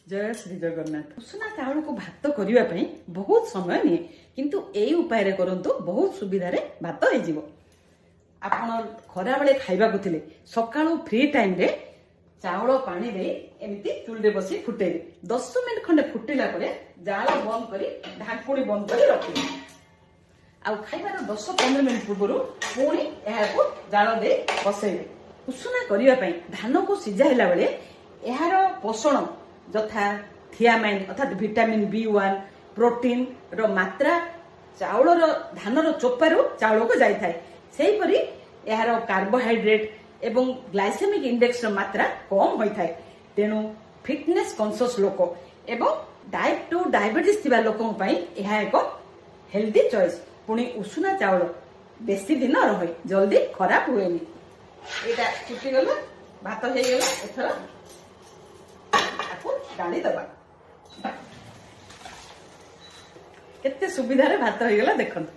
जय श्री जगन्नाथ। उषुना चाउल को भात करने बहुत समय निए किंतु यही उपाय करंतु बहुत सुविधा रे भात हो जिवो। आपण खरा बेले खाइबा को थिले सकाळू फ्री टाइम रे चाउल पानी दे एमती चूल रे बसी फुटेबे 10 मिनिट खंडे फुटिला परे जाळ बंद करी ढाकुणी बंद करी रखिबे। आ खाइबार 10-15 मिनिट पूर्व पुणी एहाको जाळ दे बसैबे। उषुना करिया पई धान को सिझाइला बेले एहार पोषण यथा थियामाइन अर्थात विटामिन B1 प्रोटीन रो मात्रा चाउल धान चोपारू चाउल को जाई थाए। सेही परी एहार कार्बोहाइड्रेट एवं ग्लाइसेमिक इंडेक्स रो मात्रा कम होई थाए। तेनु फिटनेस कॉन्शियस लोक एवं टाइप 2 डायबिटीज थिबा लोकन पई एहा एक हेल्दी चॉइस। पुणी उषुना चाउल बेसी दिन रहे जल्दी खराब हुएनी। एटा फुटी गला भात हे गला एथरा गाड़ी दबा केते सुविधा रे भात हो गला देखन।